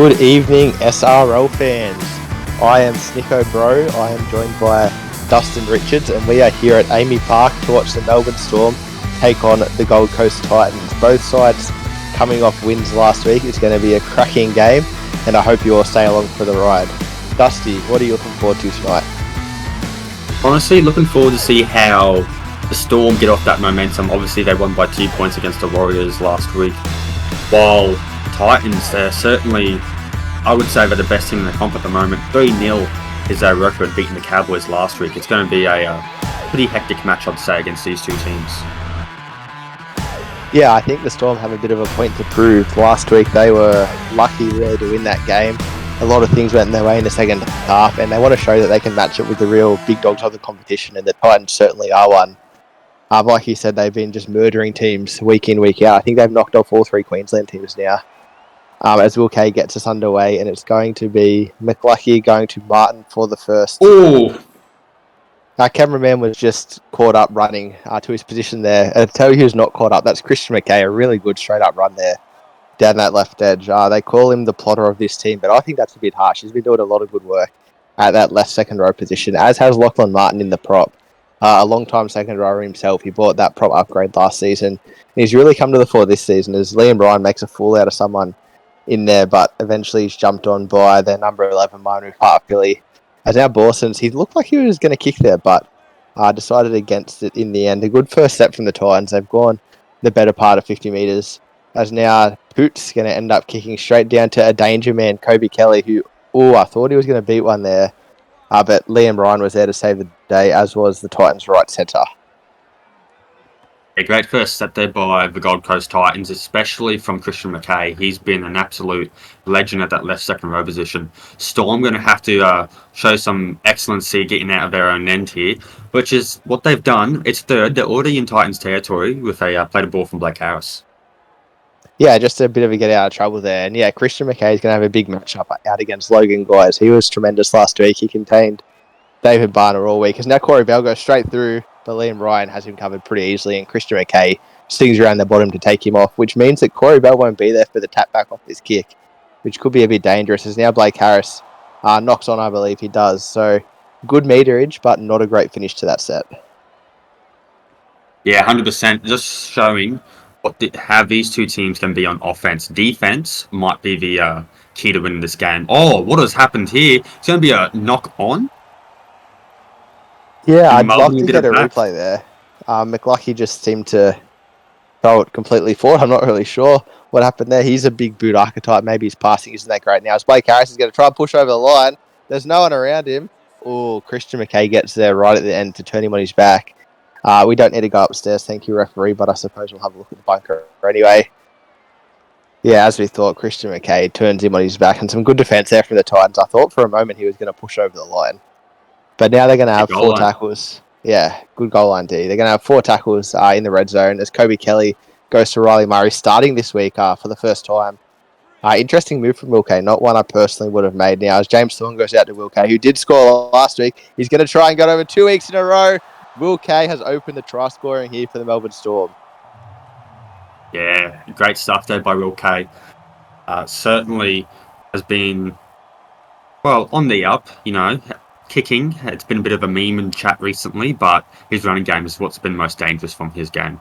Good evening, SRL fans. I am Snicko Bro. I am joined by Dustin Richards, and we are here at Amy Park to watch the Melbourne Storm take on the Gold Coast Titans. Both sides coming off wins last week. It's going to be a cracking game, and I hope you all stay along for the ride. Dusty, what are you looking forward to tonight? Honestly, looking forward to see how the Storm get off that momentum. Obviously, they won by 2 points against the Warriors last week. While the Titans, they're certainly, I would say, they're the best team in the comp at the moment. 3-0 is their record, beating the Cowboys last week. It's going to be a pretty hectic match, I'd say, against these two teams. Yeah, I think the Storm have a bit of a point to prove. Last week, they were lucky really to win that game. A lot of things went their way in the second half, and they want to show that they can match it with the real big dogs of the competition, and the Titans certainly are one. Like you said, they've been just murdering teams week in, week out. I think they've knocked off all three Queensland teams now. As Will Kay gets us underway, and it's going to be McLucky going to Martin for the first. Ooh! Our cameraman was just caught up running to his position there. And to tell you who's not caught up, that's Christian McKay, a really good straight-up run there down that left edge. They call him the plotter of this team, but I think that's a bit harsh. He's been doing a lot of good work at that left second row position, as has Lachlan Martin in the prop. A long-time second rower himself. He bought that prop upgrade last season. And he's really come to the fore this season as Liam Ryan makes a fool out of someone in there, but eventually he's jumped on by their number 11, Manu Park-Billy. As now Borson's, he looked like he was going to kick there, but decided against it in the end. A good first step from the Titans. They've gone the better part of 50 metres. As now Poot's going to end up kicking straight down to a danger man, Kobe Kelly, who, I thought he was going to beat one there. But Liam Ryan was there to save the day, as was the Titans' right centre. A great first step there by the Gold Coast Titans, especially from Christian McKay. He's been an absolute legend at that left second row position. Storm going to have to show some excellency getting out of their own end here, which is what they've done. It's third. They're already in Titans territory with a played ball from Blake Harris. Yeah, just a bit of a get out of trouble there. And yeah, Christian McKay is going to have a big matchup out against Logan Guys. He was tremendous last week. He contained David Barner all week. As now Corey Bell goes straight through, but Liam Ryan has him covered pretty easily, and Christian McKay stings around the bottom to take him off, which means that Corey Bell won't be there for the tap back off this kick, which could be a bit dangerous. As now Blake Harris knocks on, I believe he does. So good meterage, but not a great finish to that set. Yeah, 100%. Just showing how these two teams can be on offense. Defense might be the key to winning this game. Oh, what has happened here? It's going to be a knock on. Yeah, I'd love to get a replay there. McLucky just seemed to throw it completely forward. I'm not really sure what happened there. He's a big boot archetype. Maybe his passing isn't that great now. As Blake Harris is going to try and push over the line. There's no one around him. Oh, Christian McKay gets there right at the end to turn him on his back. We don't need to go upstairs, thank you, referee, but I suppose we'll have a look at the bunker anyway. Yeah, as we thought, Christian McKay turns him on his back, and some good defence there from the Titans. I thought for a moment he was going to push over the line. But now they're going to have four tackles. Yeah, good goal line D. They're going to have four tackles in the red zone as Kobe Kelly goes to Riley Murray, starting this week for the first time. Interesting move from Will Kay, not one I personally would have made now, as James Thorne goes out to Will Kay, who did score last week. He's going to try and get over 2 weeks in a row. Will Kay has opened the try scoring here for the Melbourne Storm. Yeah, great stuff there by Will Kay. Certainly has been, on the up, kicking. It's been a bit of a meme and chat recently, but his running game is what's been most dangerous from his game.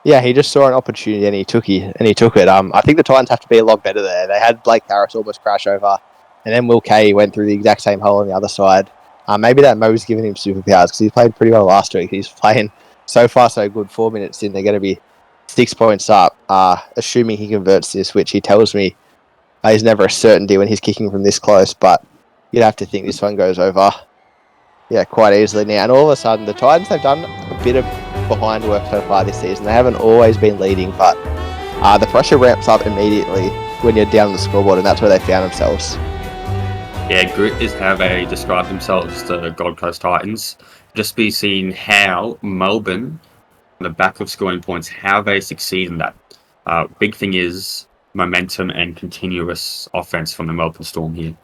Yeah, he just saw an opportunity and he took it. I think the Titans have to be a lot better there. They had Blake Harris almost crash over, and then Will Kay went through the exact same hole on the other side. Maybe that Mo's giving him superpowers because he played pretty well last week. He's playing so far so good. 4 minutes in, they're going to be 6 points up, assuming he converts this, which he tells me is never a certainty when he's kicking from this close, but you'd have to think this one goes over, quite easily now. And all of a sudden, the Titans have done a bit of behind work so far this season. They haven't always been leading, but the pressure ramps up immediately when you're down on the scoreboard, and that's where they found themselves. Yeah, grit is how they describe themselves, the Gold Coast Titans. Just be seeing how Melbourne, on the back of scoring points, how they succeed in that. Big thing is momentum and continuous offense from the Melbourne Storm here.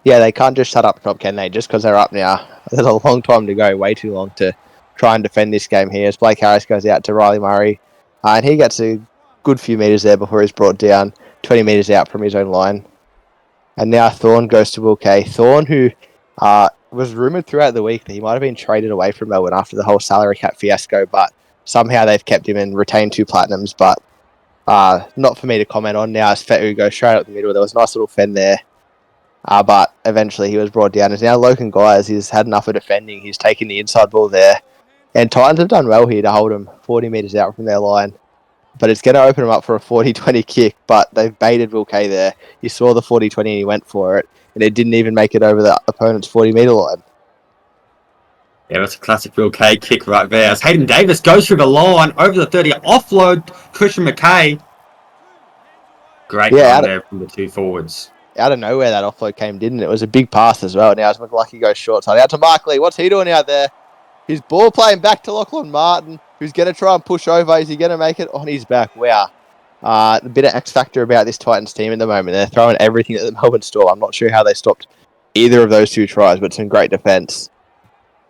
Yeah, they can't just shut up top, can they? Just because they're up now. There's a long time to go, way too long to try and defend this game here. As Blake Harris goes out to Riley Murray, and he gets a good few metres there before he's brought down 20 metres out from his own line. And now Thorne goes to Will Kay. Thorne, who was rumoured throughout the week that he might have been traded away from Melbourne after the whole salary cap fiasco, but somehow they've kept him and retained 2 platinums, but not for me to comment on now as Fetu goes straight up the middle. There was a nice little fend there, but eventually he was brought down. As now Logan Guys, he's had enough of defending. He's taken the inside ball there. And Titans have done well here to hold him 40 metres out from their line. But it's going to open him up for a 40-20 kick, but they've baited Will Kay there. He saw the 40-20 and he went for it, and it didn't even make it over the opponent's 40-metre line. Yeah, that's a classic Will Kay kick right there. As Hayden Davis goes through the line, over the 30, offload Christian McKay. Great run there from the 2 forwards. Out of nowhere that offload came, didn't it? It was a big pass as well. Now as McLucky goes short side out to Markley. What's he doing out there? His ball playing back to Lachlan Martin, who's going to try and push over. Is he going to make it on his back? Wow. A bit of X factor about this Titans team at the moment. They're throwing everything at the Melbourne Storm. I'm not sure how they stopped either of those 2 tries, but some great defence.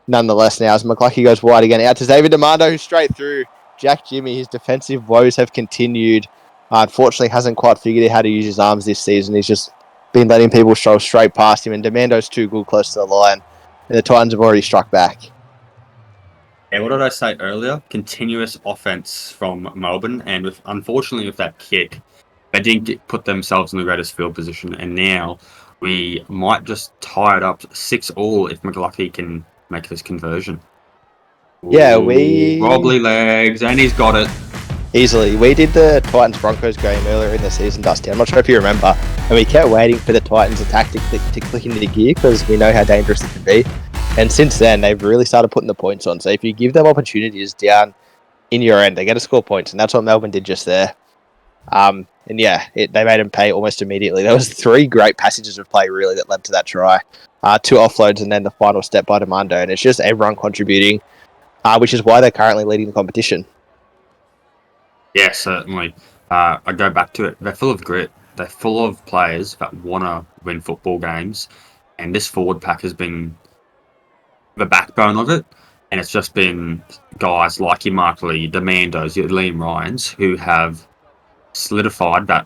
Nonetheless, now as McLucky goes wide again, out to David Demando, who's straight through. Jack Jimmy, his defensive woes have continued. Unfortunately, hasn't quite figured out how to use his arms this season. He's just been letting people stroll straight past him, and Demando's too good close to the line. And the Titans have already struck back. Yeah, what did I say earlier? Continuous offense from Melbourne, and unfortunately with that kick, they didn't put themselves in the greatest field position, and now we might just tie it up 6-6 if McLucky can make this conversion. Yeah, wobbly legs, and he's got it. Easily. We did the Titans-Broncos game earlier in the season, Dusty. I'm not sure if you remember. And we kept waiting for the Titans attack to click into the gear because we know how dangerous it can be. And since then, they've really started putting the points on. So if you give them opportunities down in your end, they're going to score points. And that's what Melbourne did just there. And yeah, they made them pay almost immediately. There was 3 great passages of play, really, that led to that try. 2 offloads and then the final step by Demando. And it's just everyone contributing, which is why they're currently leading the competition. Yeah, certainly. I go back to it. They're full of grit. They're full of players that want to win football games. And this forward pack has been the backbone of it. And it's just been guys like your Mark Lee, Demandos, your Liam Ryans, who have solidified that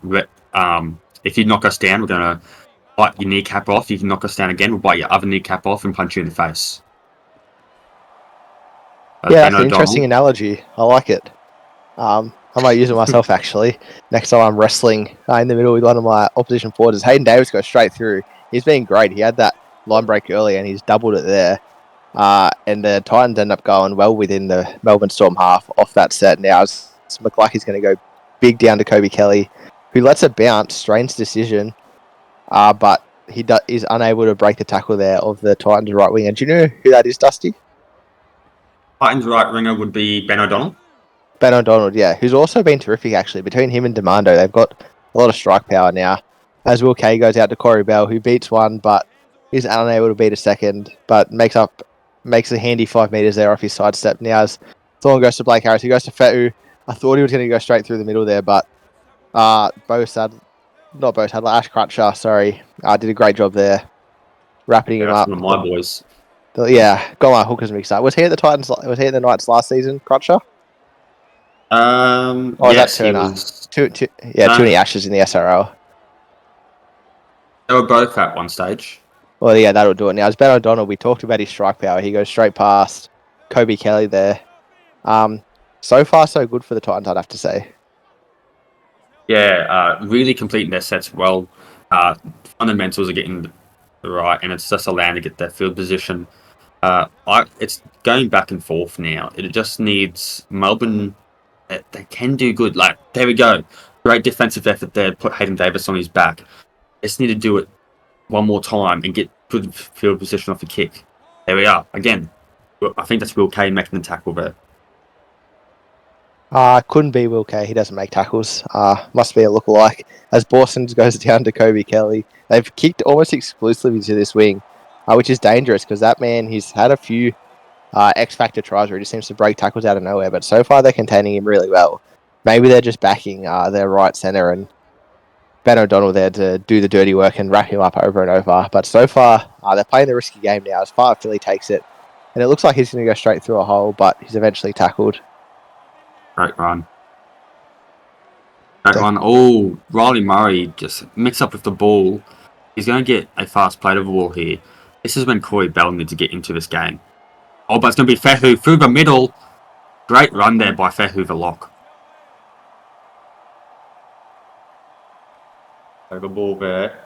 if you knock us down, we're going to bite your kneecap off. If you knock us down again, we'll bite your other kneecap off and punch you in the face. That's an interesting analogy. I like it. I might use it myself, actually. Next time I'm wrestling in the middle with one of my opposition forwards, as Hayden Davis goes straight through. He's been great. He had that line break early and he's doubled it there. And the Titans end up going well within the Melbourne Storm half off that set. Now McLucky's going to go big down to Kobe Kelly, who lets it bounce. Strange decision. But he is unable to break the tackle there of the Titans right winger. Do you know who that is, Dusty? Titans right winger would be Ben O'Donnell. Ben O'Donnell, yeah, who's also been terrific, actually. Between him and Demando, they've got a lot of strike power now. As Will Kay goes out to Corey Bell, who beats one, but is unable to beat a second, but makes a handy 5 metres there off his sidestep. Now as Thorne goes to Blake Harris, he goes to Fetu. I thought he was going to go straight through the middle there, but Ash Crutcher, did a great job there, wrapping him up. One of my boys. Yeah, got my hookers mixed up. Was he at the Titans? Was he at the Knights last season, Crutcher? Yes, he was. Too many Ashes in the SRL. They were both at one stage. Well, yeah, that'll do it. Now, as Ben O'Donnell, we talked about his strike power. He goes straight past Kobe Kelly there. So far, so good for the Titans, I'd have to say. Yeah, really completing their sets well. Fundamentals are getting right, and it's just allowing to get their field position. It's going back and forth now. It just needs Melbourne. They can do good. Like, there we go. Great defensive effort there. Put Hayden Davis on his back. They just need to do it one more time and get good field position off the kick. There we are. Again, I think that's Will Kay making the tackle there. Couldn't be Will Kay. He doesn't make tackles. Must be a lookalike. As Bawson goes down to Kobe Kelly. They've kicked almost exclusively to this wing, which is dangerous because that man, he's had a few X-Factor tries where he just seems to break tackles out of nowhere, but so far they're containing him really well. Maybe they're just backing their right centre and Ben O'Donnell there to do the dirty work and wrap him up over and over. But so far, they're playing the risky game now as far as Philly takes it. And it looks like he's going to go straight through a hole, but he's eventually tackled. Great run. That one. Oh, Riley Murray just mixed up with the ball. He's going to get a fast play to the ball here. This is when Corey Bell needs to get into this game. Oh, but it's going to be Fehu through the middle. Great run there by Fehu the lock. Over ball there.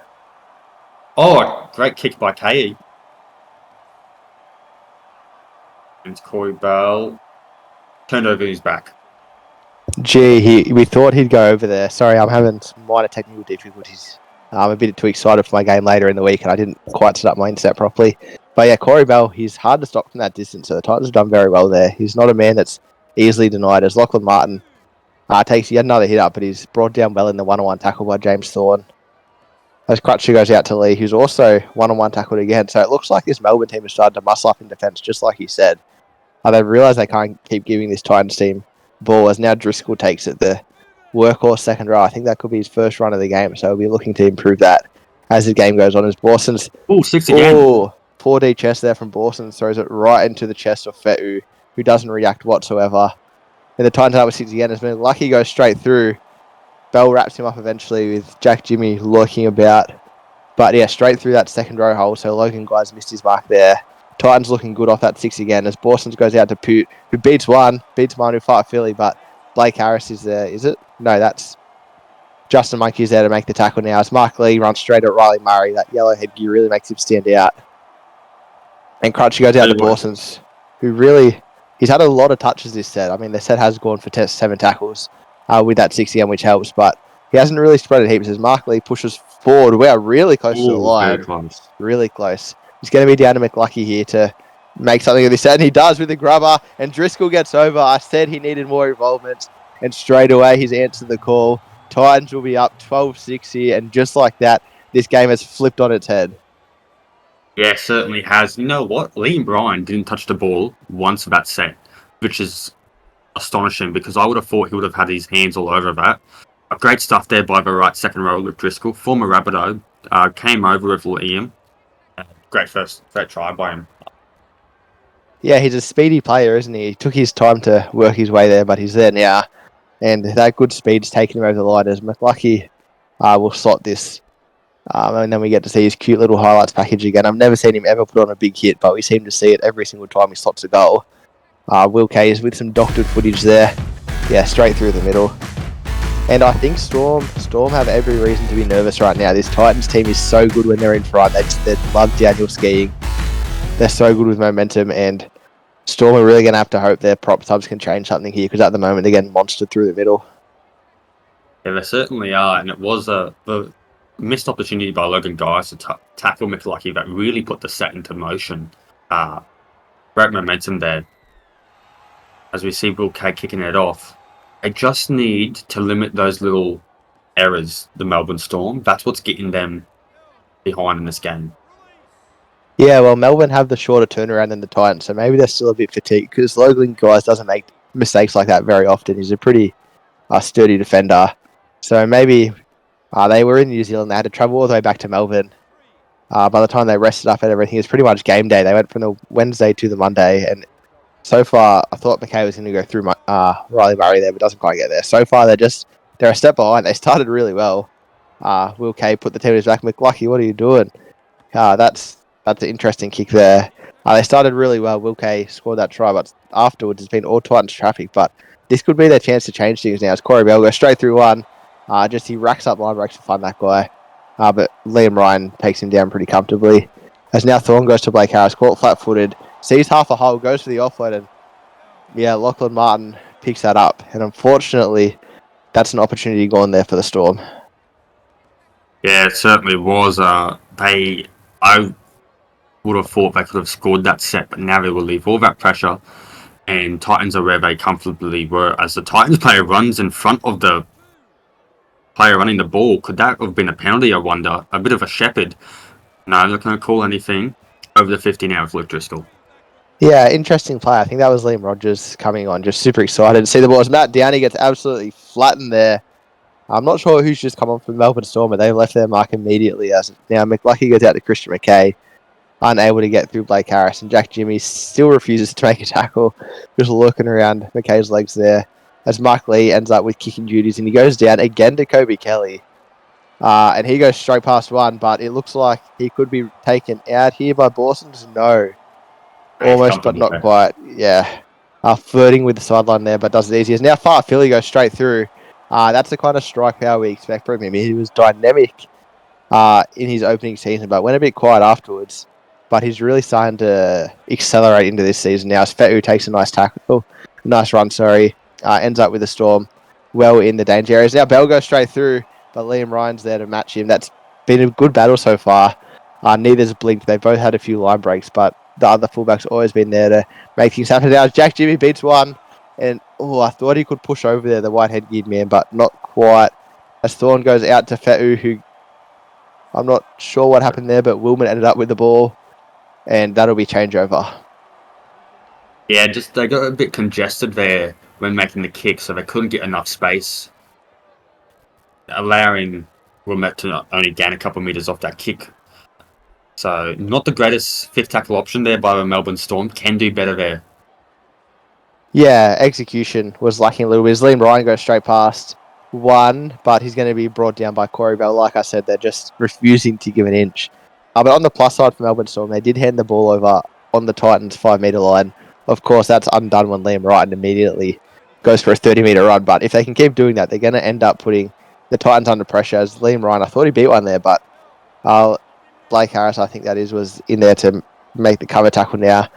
Oh, great kick by K.E. And it's Corey Bell. Turned over his back. Gee, we thought he'd go over there. Sorry, I'm having some minor technical difficulties. I'm a bit too excited for my game later in the week, and I didn't quite set up my internet properly. But yeah, Corey Bell, he's hard to stop from that distance, so the Titans have done very well there. He's not a man that's easily denied, as Lachlan Martin takes yet another hit up, but he's brought down well in the one-on-one tackle by James Thorne. As Crutcher goes out to Lee, who's also one-on-one tackled again. So it looks like this Melbourne team has started to muscle up in defence, just like he said. They've realised they can't keep giving this Titans team ball, as now Driscoll takes it, the workhorse second row. I think that could be his first run of the game, so we'll be looking to improve that as the game goes on. As Bawson's... six again. Poor D chest there from Bawson, throws it right into the chest of Fetu, who doesn't react whatsoever. And the Titans up with 6 again. Has been lucky, goes straight through. Bell wraps him up eventually with Jack Jimmy lurking about. But yeah, straight through that second row hole, so Logan Guys missed his mark there. Titans looking good off that 6 again, as Bawson goes out to Poot, who beats Manu Fight Philly, but Blake Harris is there, is it? No, that's Justin Monkey's there to make the tackle now, as Mark Lee runs straight at Riley Murray. That yellow headgear really makes him stand out. And Crutchy goes out to Bawson's, who really... He's had a lot of touches this set. I mean, the set has gone for 7 tackles with that 6 again, which helps, but he hasn't really spread it heaps as Mark Lee pushes forward. We are really close to the line. Really close. He's going to be down to McLucky here to make something of this set, and he does with the grubber, and Driscoll gets over. I said he needed more involvement, and straight away he's answered the call. Titans will be up 12-6 here, and just like that, this game has flipped on its head. Yeah, certainly has. You know what? Liam Bryan didn't touch the ball once for that set, which is astonishing because I would have thought he would have had his hands all over that. Great stuff there by the right second row with Driscoll. Former Rabbitoh came over with Liam. Great try by him. Yeah, he's a speedy player, isn't he? He took his time to work his way there, but he's there now. And that good speed's taken him over the line as McLucky will slot this. And then we get to see his cute little highlights package again. I've never seen him ever put on a big hit, but we seem to see it every single time he slots a goal. Will Kay is with some doctored footage there. Yeah, straight through the middle. And I think Storm have every reason to be nervous right now. This Titans team is so good when they're in front. They love Daniel skiing. They're so good with momentum, and Storm are really going to have to hope their prop subs can change something here, because at the moment they're getting monstered through the middle. Yeah, they certainly are, and it was the missed opportunity by Logan Guys to tackle McLucky that really put the set into motion. Great momentum there. As we see Will Kay kicking it off. They just need to limit those little errors, the Melbourne Storm. That's what's getting them behind in this game. Yeah, well, Melbourne have the shorter turnaround than the Titans, so maybe they're still a bit fatigued, because Logan Guys doesn't make mistakes like that very often. He's a pretty sturdy defender. So maybe they were in New Zealand. They had to travel all the way back to Melbourne. By the time they rested up and everything, it was pretty much game day. They went from the Wednesday to the Monday, and so far, I thought McKay was going to go through Riley Murray there, but doesn't quite get there. So far, they're a step behind. They started really well. Will Kay put the team on his back. McLucky, what are you doing? That's an interesting kick there. They started really well. Will Kay scored that try, but afterwards it's been all Titans traffic. But this could be their chance to change things now. As Corey Bell goes straight through one. He racks up line breaks to find that guy. But Liam Ryan takes him down pretty comfortably. As now Thorne goes to Blake Harris, caught flat-footed. Sees half a hole, goes for the offload, and yeah, Lachlan Martin picks that up. And unfortunately, that's an opportunity gone there for the Storm. Yeah, it certainly was. I would have thought they could have scored that set, but now they will leave all that pressure, and Titans are where they comfortably were. As the Titans player runs in front of the player running the ball, could that have been a penalty, I wonder? A bit of a shepherd. No, they're not going to call anything. Over the 50 now with Luke Driscoll. Yeah, interesting play. I think that was Liam Rogers coming on. Just super excited to see the ball. As Matt Downey gets absolutely flattened there. I'm not sure who's just come on from Melbourne Storm, but they've left their mark immediately. As now McLucky goes out to Christian McKay, unable to get through Blake Harris, and Jack Jimmy still refuses to make a tackle, just looking around McKay's legs there. as Mike Lee ends up with kicking duties, and he goes down again to Kobe Kelly. And he goes straight past one, but it looks like he could be taken out here by Borsons. No. Almost, but not quite. Yeah. Flirting with the sideline there, but does it easy. As now far Philly goes straight through. That's the kind of strike power we expect from him. He was dynamic in his opening season, but went a bit quiet afterwards. But he's really starting to accelerate into this season now. As Fetu takes a nice run, ends up with a Storm well in the danger areas. Now Bell goes straight through, but Liam Ryan's there to match him. That's been a good battle so far. Neither's blinked. They've both had a few line breaks, but the other fullback's always been there to make things happen. Now Jack Jimmy beats one, and I thought he could push over there, the white head geared man, but not quite. As Thorne goes out to Fetu, who I'm not sure what happened there, but Wilman ended up with the ball, and that'll be changeover. Yeah, just they got a bit congested there when making the kick, so they couldn't get enough space, allowing Wilmette to only gain a couple of metres off that kick. So not the greatest fifth tackle option there by the Melbourne Storm. Can do better there. Yeah, execution was lacking a little bit. As Liam Ryan goes straight past one, but he's going to be brought down by Corey Bell. Like I said, they're just refusing to give an inch. But on the plus side for Melbourne Storm, they did hand the ball over on the Titans' 5 metre line. Of course, that's undone when Liam Ryan immediately goes for a 30-metre run. But if they can keep doing that, they're going to end up putting the Titans under pressure. As Liam Ryan, I thought he beat one there, but Blake Harris, I think that was in there to make the cover tackle now.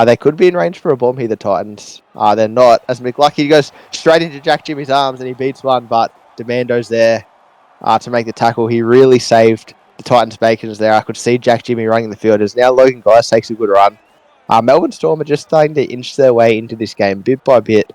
They could be in range for a bomb here, the Titans. They're not. As McLucky goes straight into Jack Jimmy's arms and he beats one, but Demando's there to make the tackle. He really saved the Titans' bacons there. I could see Jack Jimmy running the field as now Logan Guys takes a good run. Melbourne Storm are just starting to inch their way into this game bit by bit.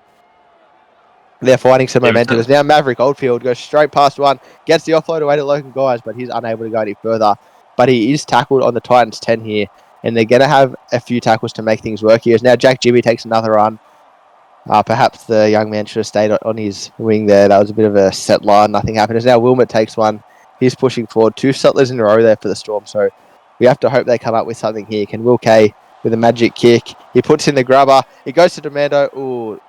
They're finding some momentum. As now Maverick Oldfield goes straight past one, gets the offload away to Logan Guys, but he's unable to go any further. But he is tackled on the Titans' 10 here, and they're going to have a few tackles to make things work here. As now Jack Jimmy takes another run. Perhaps the young man should have stayed on his wing there. That was a bit of a set line. Nothing happened. As now Wilmot takes one. He's pushing forward. 2 settlers in a row there for the Storm, so we have to hope they come up with something here. Can Will Kay with a magic kick. He puts in the grubber. He goes to Demando. Ooh,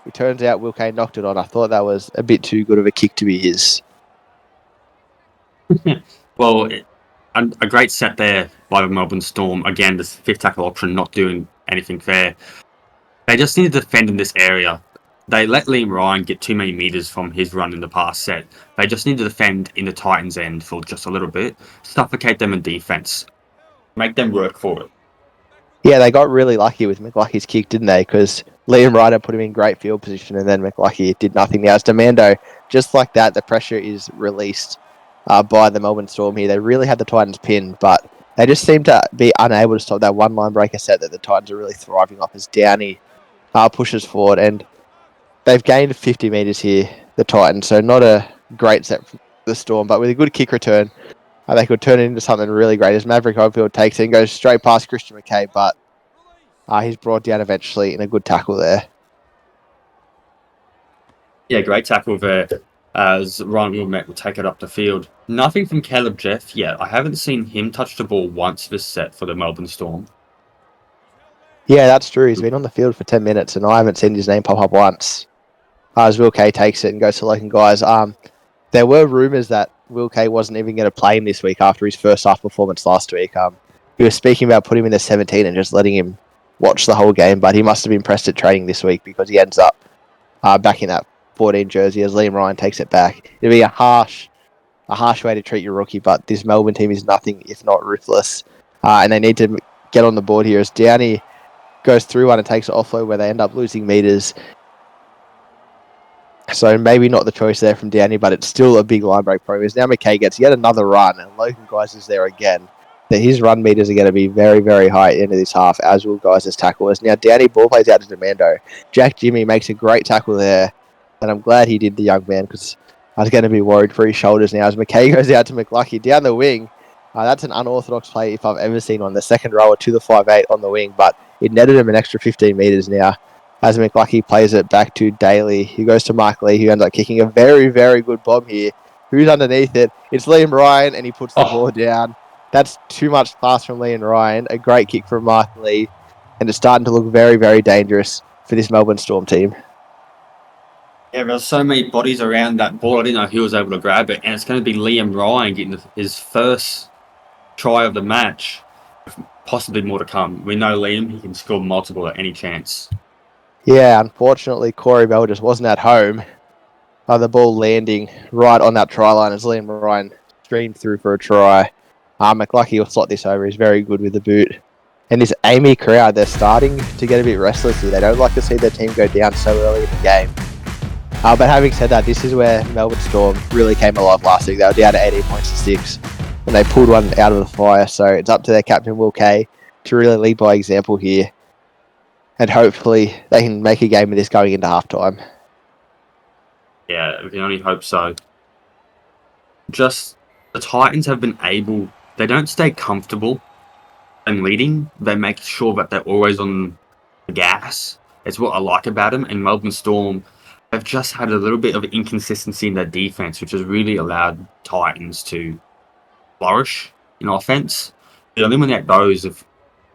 it turns out Will Kay knocked it on. I thought that was a bit too good of a kick to be his. Well, a great set there by the Melbourne Storm. Again, this fifth tackle option not doing anything fair. They just need to defend in this area. They let Liam Ryan get too many metres from his run in the past set. They just need to defend in the Titans' end for just a little bit. Suffocate them in defence. Make them work for it. Yeah, they got really lucky with McLucky's kick, didn't they? Because Liam Ryder put him in great field position and then McLucky did nothing. Now, as Demando, just like that, the pressure is released by the Melbourne Storm here. They really had the Titans pinned, but they just seem to be unable to stop that one line breaker set that the Titans are really thriving off as Downey pushes forward. And they've gained 50 metres here, the Titans, so not a great set for the Storm, but with a good kick return, they could turn it into something really great as Maverick Oldfield takes it and goes straight past Christian McKay, but he's brought down eventually in a good tackle there. Yeah, great tackle there as Ryan Wilmette will take it up the field. Nothing from Caleb Jeff yet. I haven't seen him touch the ball once this set for the Melbourne Storm. Yeah, that's true. He's been on the field for 10 minutes and I haven't seen his name pop up once. As Will Kay takes it and goes to Logan Guys. There were rumours that Will Kay wasn't even going to play him this week after his first half performance last week. He was speaking about putting him in the 17 and just letting him watch the whole game, but he must have been pressed at training this week because he ends up back in that 14 jersey as Liam Ryan takes it back. It'll be a harsh way to treat your rookie, but this Melbourne team is nothing if not ruthless, and they need to get on the board here as Downey goes through one and takes an offload where they end up losing metres. So maybe not the choice there from Downey, but it's still a big line break progress. Now McKay gets yet another run, and Logan Guys is there again. His run meters are going to be very, very high at the end of this half, as will Guys' tackle. As now Downey ball plays out to Demando. Jack Jimmy makes a great tackle there, and I'm glad he did, the young man, because I was going to be worried for his shoulders now. As McKay goes out to McLucky down the wing. That's an unorthodox play if I've ever seen one. The second rower to the 5'8" on the wing, but it netted him an extra 15 metres now. As McLucky plays it back to Daly, he goes to Mark Lee, who ends up kicking a very, very good bomb here. Who's underneath it? It's Liam Ryan, and he puts the ball down. That's too much pass from Liam Ryan. A great kick from Mark Lee, and it's starting to look very, very dangerous for this Melbourne Storm team. Yeah, there's so many bodies around that ball. I didn't know who was able to grab it, and it's going to be Liam Ryan getting his first try of the match. Possibly more to come. We know Liam; he can score multiple at any chance. Yeah, unfortunately, Corey Bell just wasn't at home. The ball landing right on that try line as Liam Ryan streamed through for a try. McLucky will slot this over. He's very good with the boot. And this Amy crowd, they're starting to get a bit restless here. They don't like to see their team go down so early in the game. But having said that, this is where Melbourne Storm really came alive last week. They were down to 18 points to 6 when they pulled one out of the fire. So it's up to their captain, Will Kay, to really lead by example here. And hopefully they can make a game of this going into halftime. Yeah, we can only hope so. Just the Titans have been able. They don't stay comfortable and leading. They make sure that they're always on the gas. It's what I like about them. And Melbourne Storm, they've just had a little bit of inconsistency in their defense, which has really allowed Titans to flourish in offense. They eliminate those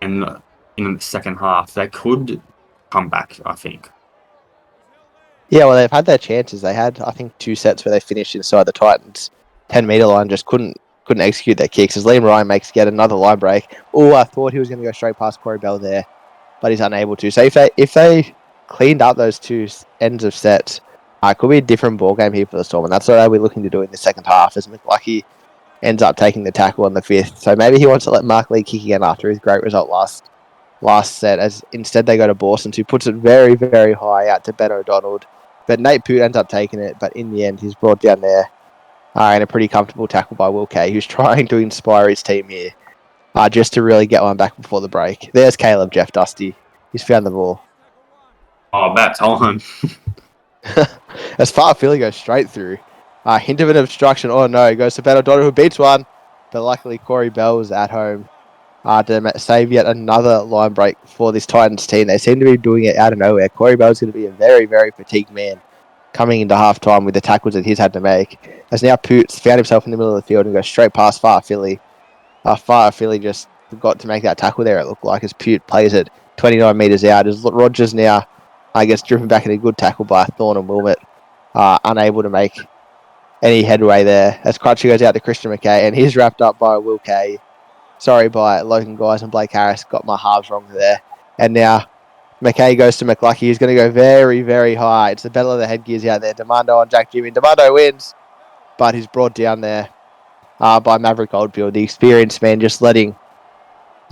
and in the second half, they could come back, I think. Yeah, well, they've had their chances. They had, I think, 2 sets where they finished inside the Titans 10-metre line, just couldn't execute their kicks. As Liam Ryan makes yet another line break. Oh, I thought he was going to go straight past Corey Bell there, but he's unable to. So if they cleaned up those 2 ends of sets, it could be a different ball game here for the Storm, and that's what they'll be looking to do in the second half. As McLucky ends up taking the tackle on the 5th, so maybe he wants to let Mark Lee kick again after his great result last set. As instead they go to Bawson, who puts it very, very high out to Ben O'Donnell. But Nate Poot ends up taking it, but in the end, he's brought down there in a pretty comfortable tackle by Will Kay, who's trying to inspire his team here just to really get one back before the break. There's Caleb Jeff Dusty. He's found the ball. Oh, that's on. As far Philly goes straight through. Hint of an obstruction. Oh no, it goes to Ben O'Donnell, who beats one. But luckily, Corey Bell was at home to save yet another line break for this Titans team. They seem to be doing it out of nowhere. Corey Bell's going to be a very, very fatigued man coming into halftime with the tackles that he's had to make. As now Poots found himself in the middle of the field and goes straight past Far Philly. Far Philly just forgot to make that tackle there, it looked like, as Poot plays it 29 metres out. As Rogers now, I guess, driven back in a good tackle by Thorne and Wilmot, unable to make any headway there. As Crutchy goes out to Christian McKay, and he's wrapped up by Will Kay. Sorry, by Logan Guys and Blake Harris. Got my halves wrong there. And now McKay goes to McLucky. He's going to go very, very high. It's the battle of the headgears out there. Demando on Jack Jimmy. Demando wins, but he's brought down there by Maverick Oldfield, the experienced man, just letting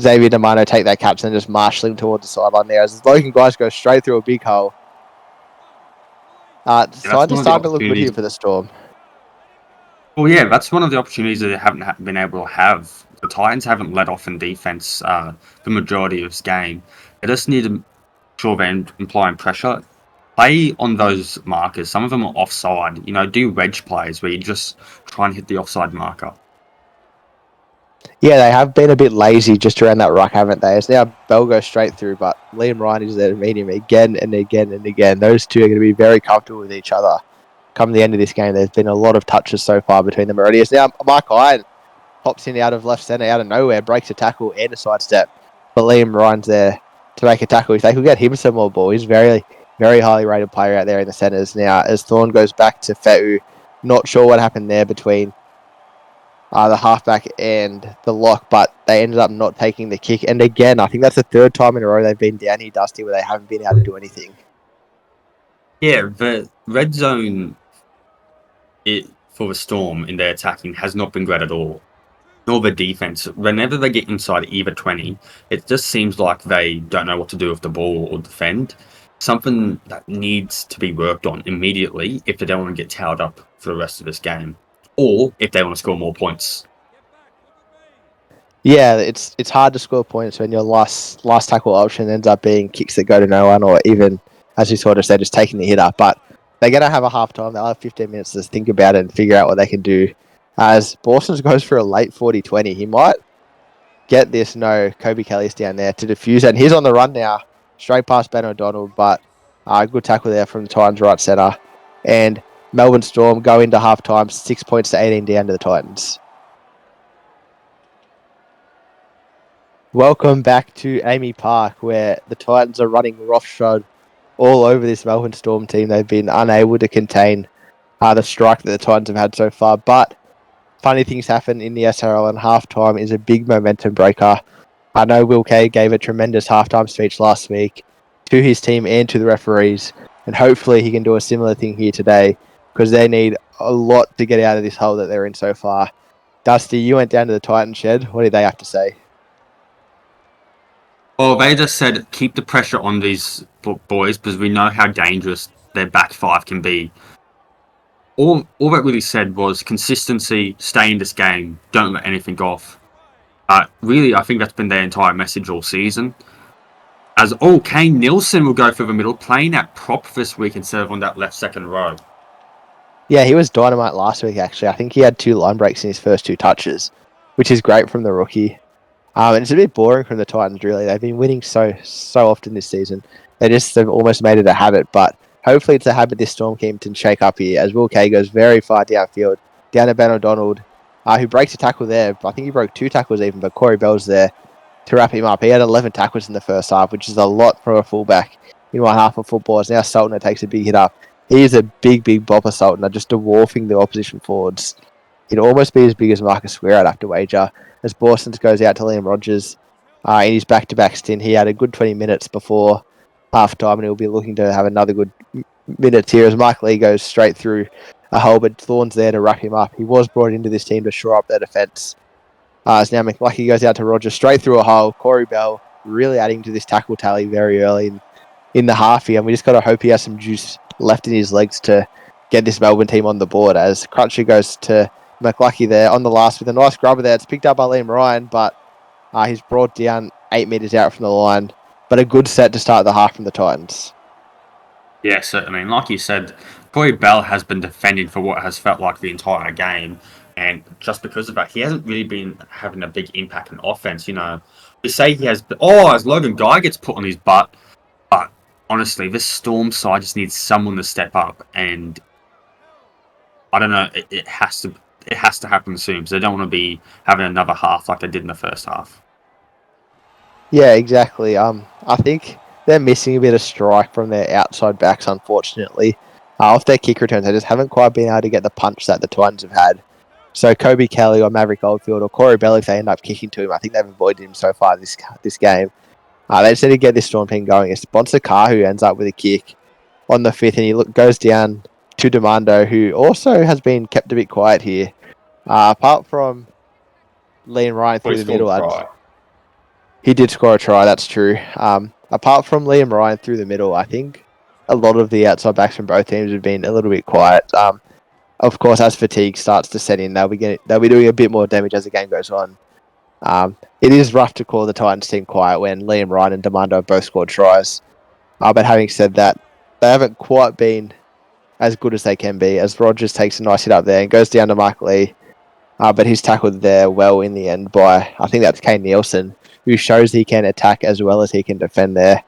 Xavier Demando take that captain and just marshalling towards the sideline there. As Logan Guys goes straight through a big hole. It's starting to look good here for the Storm. Well, yeah, that's one of the opportunities that they haven't been able to have. The Titans haven't let off in defense the majority of this game. They just need to sure they're implying pressure. Play on those markers. Some of them are offside. Do wedge plays where you just try and hit the offside marker. Yeah, they have been a bit lazy just around that ruck, haven't they? As now Bell goes straight through, but Liam Ryan is there to meet him again and again and again. Those two are going to be very comfortable with each other come the end of this game. There's been a lot of touches so far between them already. As now Mark Iron pops in out of left centre, out of nowhere, breaks a tackle and a sidestep. But Liam Ryan's there to make a tackle. If they could get him some more ball, he's very, very highly rated player out there in the centres now. As Thorne goes back to Fe'u, not sure what happened there between the halfback and the lock, but they ended up not taking the kick. And again, I think that's the 3rd time in a row they've been down here, Dusty, where they haven't been able to do anything. Yeah, the red zone for the Storm in their attacking has not been great at all. Nor the defense. Whenever they get inside either 20, it just seems like they don't know what to do with the ball or defend. Something that needs to be worked on immediately if they don't want to get towed up for the rest of this game, or if they want to score more points. Yeah, it's hard to score points when your last tackle option ends up being kicks that go to no one, or even, as you sort of said, just taking the hit up. But they're going to have a half time. They'll have 15 minutes to think about it and figure out what they can do. As Boston goes for a late 40-20, he might get this. No, Kobe Kelly's down there to defuse it. And he's on the run now, straight past Ben O'Donnell. But good tackle there from the Titans right centre. And Melbourne Storm go into half time, 6 points to 18 down to the Titans. Welcome back to Amy Park, where the Titans are running roughshod all over this Melbourne Storm team. They've been unable to contain the strike that the Titans have had so far. But funny things happen in the SRL, and halftime is a big momentum breaker. I know Will Kay gave a tremendous halftime speech last week to his team and to the referees, and hopefully he can do a similar thing here today, because they need a lot to get out of this hole that they're in so far. Dusty, you went down to the Titan shed. What did they have to say? Well, they just said keep the pressure on these boys because we know how dangerous their back five can be. All that really said was consistency, stay in this game, don't let anything off. Really, I think that's been their entire message all season. Kane Nielsen will go for the middle, playing that prop this week instead of on that left second row. Yeah, he was dynamite last week, actually. I think he had 2 line breaks in his first 2 touches, which is great from the rookie. And it's a bit boring from the Titans, really. They've been winning so often this season. They've almost made it a habit, but hopefully it's a habit this Storm team can shake up here, as Will Kay goes very far downfield, down to Ben O'Donnell, who breaks a tackle there. I think he broke 2 tackles even, but Corey Bell's there to wrap him up. He had 11 tackles in the first half, which is a lot for a fullback in one half of football. As now Sultner takes a big hit up. He is a big bopper, Sultner, just dwarfing the opposition forwards. He'd almost be as big as Marcus Square, I'd have to wager. As Boston goes out to Liam Rogers in his back-to-back stint. He had a good 20 minutes before half-time, and he'll be looking to have another good minutes here as Mike Lee goes straight through a hole, but Thorne's there to wrap him up. He was brought into this team to shore up their defence. As now McLucky goes out to Rogers straight through a hole. Corey Bell really adding to this tackle tally very early in the half here, and we just got to hope he has some juice left in his legs to get this Melbourne team on the board, as Crutcher goes to McLucky there on the last with a nice grubber there. It's picked up by Liam Ryan, but he's brought down 8 metres out from the line. But a good set to start the half from the Titans. Yes, I mean, like you said, Corey Bell has been defending for what has felt like the entire game. And just because of that, he hasn't really been having a big impact on offense. You know, we say he has, as Logan Guy gets put on his butt. But honestly, this Storm side just needs someone to step up. And I don't know, it has to happen soon because they don't want to be having another half like they did in the first half. Yeah, exactly. I think they're missing a bit of strike from their outside backs, unfortunately. Off their kick returns, they just haven't quite been able to get the punch that the Titans have had. So Kobe Kelly or Maverick Oldfield or Corey Bell, if they end up kicking to him, I think they've avoided him so far this game. They just need to get this Storm team going. It's Bonser Carr who ends up with a kick on the 5th, and he goes down to Demando, who also has been kept a bit quiet here. Apart from Liam Ryan through the middle. He did score a try, that's true. Apart from Liam Ryan through the middle, I think a lot of the outside backs from both teams have been a little bit quiet. Of course, as fatigue starts to set in, they'll be doing a bit more damage as the game goes on. It is rough to call the Titans team quiet when Liam Ryan and Demando both scored tries. But having said that, they haven't quite been as good as they can be, as Rogers takes a nice hit up there and goes down to Mike Lee. But he's tackled there well in the end by, I think that's Kane Nielsen, who shows he can attack as well as he can defend there.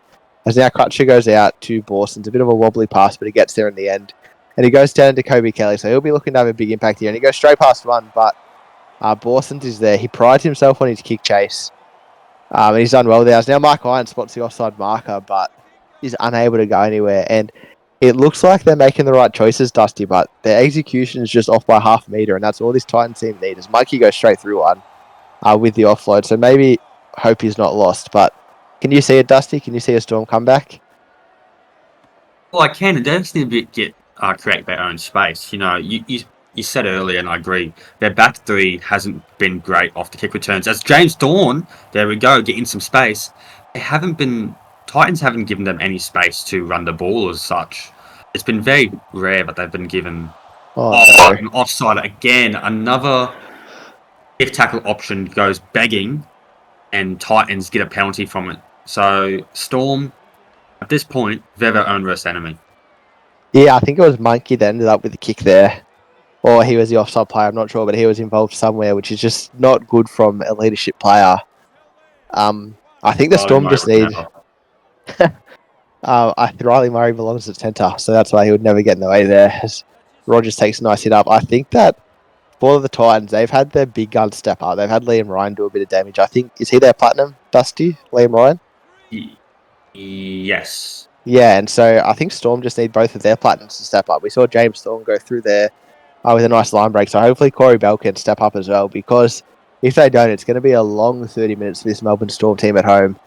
As now Crutcher goes out to Boston. It's a bit of a wobbly pass, but he gets there in the end. And he goes down to Kobe Kelly, so he'll be looking to have a big impact here. And he goes straight past one, but Boston is there. He prides himself on his kick chase. And he's done well there. As now Mike Ryan spots the offside marker, but he's unable to go anywhere. And it looks like they're making the right choices, Dusty, but their execution is just off by half a metre, and that's all this Titans team needs. As Mikey goes straight through one with the offload. So maybe hope he's not lost, but can you see it, Dusty? Can you see a Storm comeback? Well, I can. They just need to create their own space. You know, you said earlier, and I agree, their back three hasn't been great off the kick returns. As James Thorne, there we go, getting some space. Titans haven't given them any space to run the ball as such. It's been very rare that they've been given an offside again. Another kick tackle option goes begging, and Titans get a penalty from it. So Storm, at this point, they're their own worst enemy. Yeah, I think it was Monkey that ended up with the kick there. Or he was the offside player, I'm not sure, but he was involved somewhere, which is just not good from a leadership player. I think the Storm just need... Riley Murray belongs at centre, so that's why he would never get in the way there. As Rogers takes a nice hit up. I think that for the Titans, they've had their big gun step up. They've had Liam Ryan do a bit of damage. I think, is he their platinum, Dusty, Liam Ryan? Yes. Yeah, and so I think Storm just need both of their Platinums to step up. We saw James Storm go through there with a nice line break, so hopefully Corey Bell can step up as well, because if they don't, it's going to be a long 30 minutes for this Melbourne Storm team at home.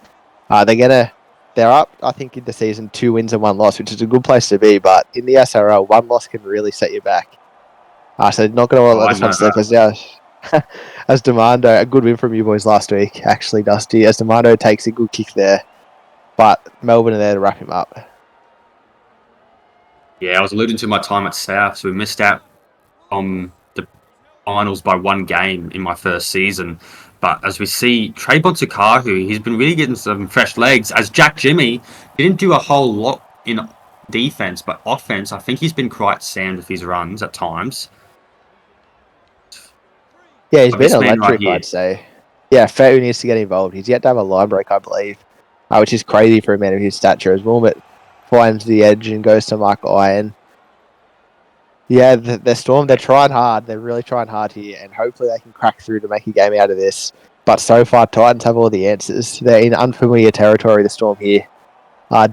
They're up, I think, in the season 2 wins and 1 loss, which is a good place to be, but in the SRL, 1 loss can really set you back. So they're not going to want to let this one slip. As Demando, a good win from you boys last week, actually, Dusty, as Demando takes a good kick there, but Melbourne are there to wrap him up. Yeah, I was alluding to my time at South, so we missed out on the finals by 1 game in my first season. But as we see, Trey Bonsukahu, he's been really getting some fresh legs. As Jack Jimmy didn't do a whole lot in defense, but offense, I think he's been quite sound with his runs at times. Yeah, he's been electric, I'd say. Yeah, Fatu needs to get involved. He's yet to have a line break, I believe, which is crazy for a man of his stature as well, but finds the edge and goes to Mark Iron. Yeah, the Storm, they're trying hard. They're really trying hard here, and hopefully they can crack through to make a game out of this. But so far, Titans have all the answers. They're in unfamiliar territory, the Storm here.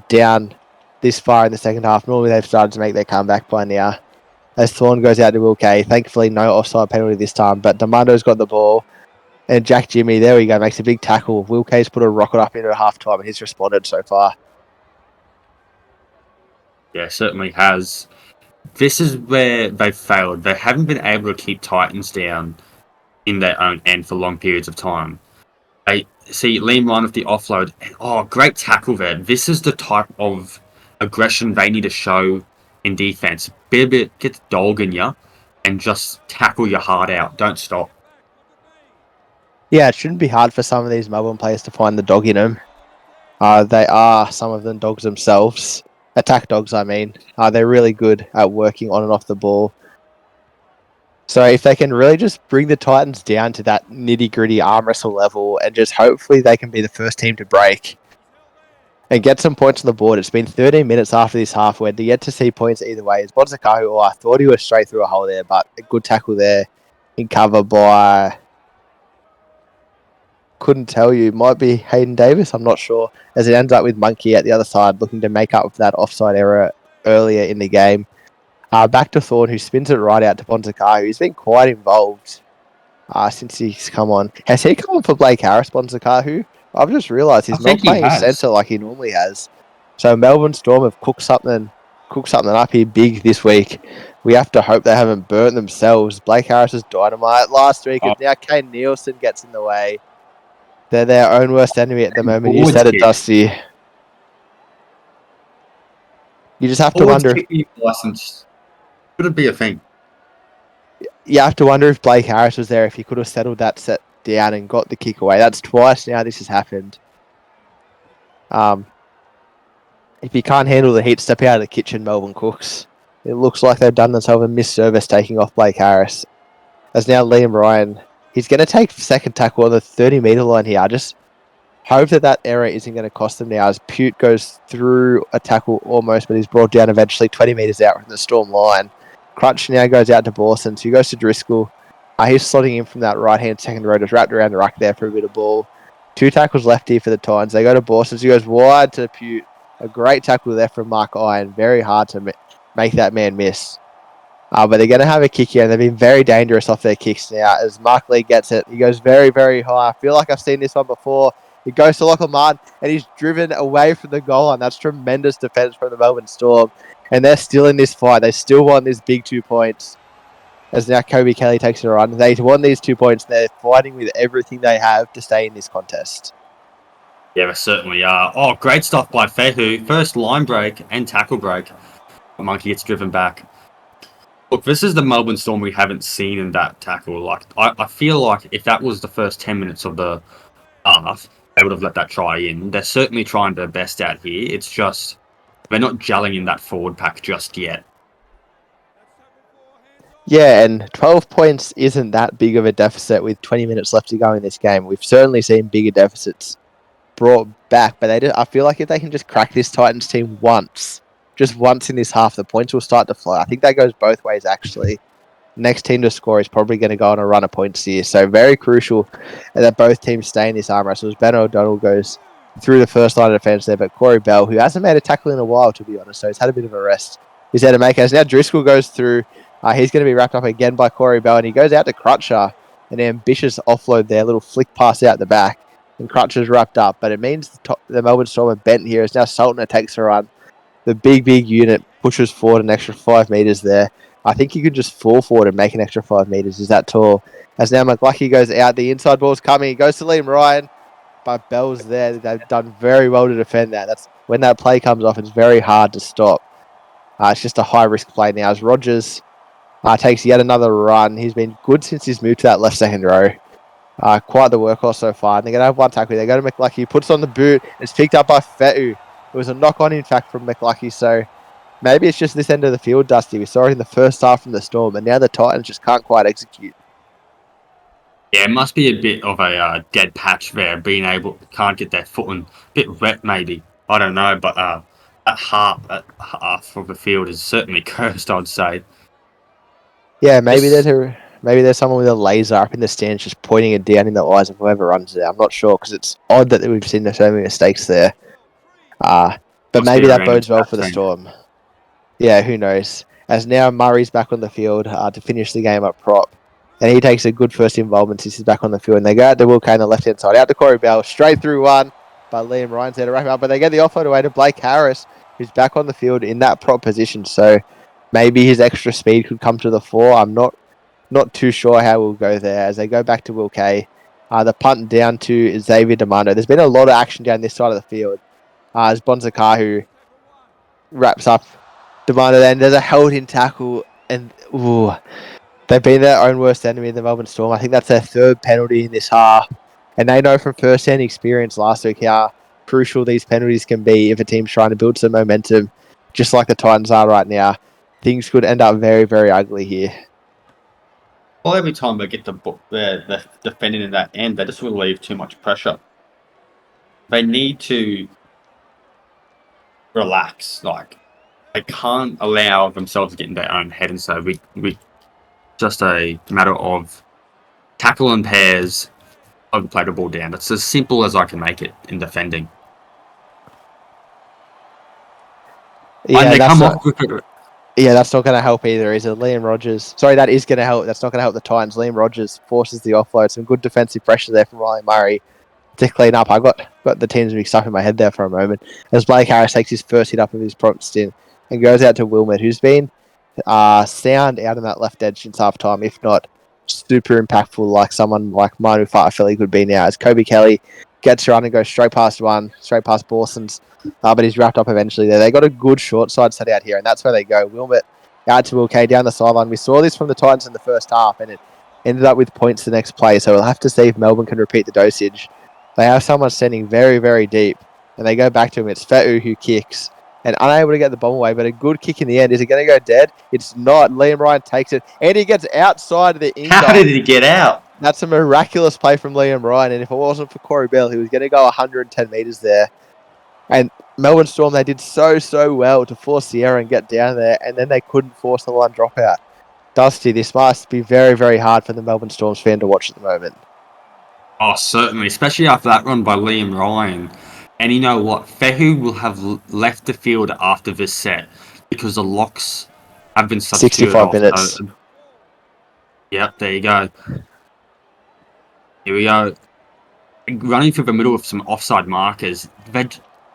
Down this far in the second half. Normally they've started to make their comeback by now. As Thorne goes out to Will Kay. Thankfully, no offside penalty this time, but Demando's got the ball. And Jack Jimmy, there we go, makes a big tackle. Will Kay's put a rocket up into half time, and he's responded so far. Yeah, certainly has. This is where they've failed. They haven't been able to keep Titans down in their own end for long periods of time. They see Liam Ryan with the offload. And, great tackle there. This is the type of aggression they need to show in defense. Get the dog in you and just tackle your heart out. Don't stop. Yeah, it shouldn't be hard for some of these Melbourne players to find the dog in them. They are, some of them, dogs themselves. Attack dogs, I mean. They're really good at working on and off the ball. So if they can really just bring the Titans down to that nitty-gritty arm wrestle level, and just hopefully they can be the first team to break and get some points on the board. It's been 13 minutes after this half where they're yet to see points either way. As Bonsukahu, I thought he was straight through a hole there, but a good tackle there in cover by... couldn't tell you. Might be Hayden Davis, I'm not sure. As it ends up with Monkey at the other side looking to make up for that offside error earlier in the game. Back to Thorne, who spins it right out to Bonsukahu. He's been quite involved since he's come on. Has he come on for Blake Harris, Bonsukahu? I've just realised he's not playing centre like he normally has. So Melbourne Storm have cooked something up here big this week. We have to hope they haven't burnt themselves. Blake Harris is dynamite last week, and now Kane Nielsen gets in the way. They're their own worst enemy at the moment. You said it, Dusty. You just have to wonder. License. Could it be a thing? You have to wonder if Blake Harris was there, if he could have settled that set down and got the kick away. That's twice now this has happened. If you can't handle the heat, step out of the kitchen, Melbourne Cooks. It looks like they've done themselves a misservice taking off Blake Harris. As now Liam Ryan, he's going to take second tackle on the 30-metre line here. I just hope that error isn't going to cost them now, as Pute goes through a tackle almost, but he's brought down eventually 20 metres out from the Storm line. Crutch now goes out to Bawson, so he goes to Driscoll. He's slotting in from that right-hand second row, just wrapped around the ruck there for a bit of ball. 2 tackles left here for the Titans. They go to Bawson, so he goes wide to Pute. A great tackle there from Mark Iron. Very hard to make that man miss. But they're going to have a kick here, and they've been very dangerous off their kicks now. As Mark Lee gets it, he goes very, very high. I feel like I've seen this one before. He goes to Lockerman, and he's driven away from the goal line. That's tremendous defence from the Melbourne Storm. And they're still in this fight. They still want this big 2 points. As now Kobe Kelly takes a run. They won these 2 points. They're fighting with everything they have to stay in this contest. Yeah, they certainly are. Great stuff by Fehu. First line break and tackle break. Monkey gets driven back. Look, this is the Melbourne Storm we haven't seen in that tackle. I feel like if that was the first 10 minutes of the half, they would have let that try in. They're certainly trying their best out here. It's just they're not gelling in that forward pack just yet. Yeah, and 12 points isn't that big of a deficit with 20 minutes left to go in this game. We've certainly seen bigger deficits brought back, but I feel like if they can just crack this Titans team just once in this half, the points will start to flow. I think that goes both ways, actually. Next team to score is probably going to go on a run of points here. So very crucial that both teams stay in this arm wrestle. Ben O'Donnell goes through the first line of defence there, but Corey Bell, who hasn't made a tackle in a while, to be honest, so he's had a bit of a rest, he's there to make it. Now Driscoll goes through. He's going to be wrapped up again by Corey Bell, and he goes out to Crutcher. An ambitious offload there, little flick pass out the back, and Crutcher's wrapped up, but it means the Melbourne Storm are bent here as now Saltner takes a run. The big unit pushes forward an extra 5 metres there. I think you could just fall forward and make an extra 5 metres. Is that tall? As now McLucky goes out, the inside ball's coming. He goes to Liam Ryan, but Bell's there. They've done very well to defend that. That's when that play comes off, it's very hard to stop. It's just a high-risk play now as Rogers takes yet another run. He's been good since he's moved to that left second row. Quite the workhorse so far. And they're going to have one tackle. They go to McLucky. He puts on the boot. It's picked up by Fetu. It was a knock-on, in fact, from McLucky. So maybe it's just this end of the field, Dusty. We saw it in the first half from the Storm, and now the Titans just can't quite execute. Yeah, it must be a bit of a dead patch there, can't get their foot in. A bit wet, maybe. I don't know, but that half of the field is certainly cursed, I'd say. Yeah, maybe there's someone with a laser up in the stands just pointing it down in the eyes of whoever runs there. I'm not sure, because it's odd that we've seen so many mistakes there. But maybe that bodes well for the Storm. Yeah, who knows. As now Murray's back on the field to finish the game up prop. And he takes a good first involvement since he's back on the field. And they go out to Will Kane on the left-hand side. Out to Corey Bell. Straight through one. But Liam Ryan's there to wrap it up. But they get the offload away to Blake Harris, who's back on the field in that prop position. So maybe his extra speed could come to the fore. I'm not too sure how we'll go there. As they go back to Will Kay. The punt down to Xavier Demando. There's been a lot of action down this side of the field. As Bonzakahu who wraps up Demando. Then there's a held-in tackle. And they've been their own worst enemy in the Melbourne Storm. I think that's their 3rd penalty in this half. And they know from first-hand experience last week how crucial these penalties can be if a team's trying to build some momentum, just like the Titans are right now. Things could end up very, very ugly here. Well, every time they get the defending in that end, they just relieve too much pressure. They need to relax. They can't allow themselves to get in their own head, and so we just a matter of tackle and pairs, play the ball down. That's as simple as I can make it in defending. Yeah, that's not going to help either, is it? Liam Rogers. Sorry, that is going to help. That's not going to help the Titans. Liam Rogers forces the offload. Some good defensive pressure there from Riley Murray to clean up. I got the teams mixed up in my head there for a moment. As Blake Harris takes his first hit up of his prompt stint and goes out to Wilmot, who's been sound out on that left edge since half time, if not super impactful like someone like Manu Farfeli could be now. As Kobe Kelly gets run and goes straight past Borson's, but he's wrapped up eventually there. They got a good short side set out here, and that's where they go. Wilmot out to Will Kay down the sideline. We saw this from the Titans in the first half, and it ended up with points the next play, so we'll have to see if Melbourne can repeat the dosage. They have someone standing very, very deep, and they go back to him. It's Fetu who kicks, and unable to get the bomb away, but a good kick in the end. Is it going to go dead? It's not. Liam Ryan takes it, and he gets outside of the in. How did he get out? That's a miraculous play from Liam Ryan, and if it wasn't for Corey Bell, he was going to go 110 metres there. And Melbourne Storm, they did so well to force the error and get down there, and then they couldn't force the line dropout. Dusty, this must be very, very hard for the Melbourne Storm's fan to watch at the moment. Oh, certainly, especially after that run by Liam Ryan. And you know what? Fehu will have left the field after this set because the locks have been substituted 65 minutes. Yep, there you go. Here we go. Running through the middle with some offside markers. They're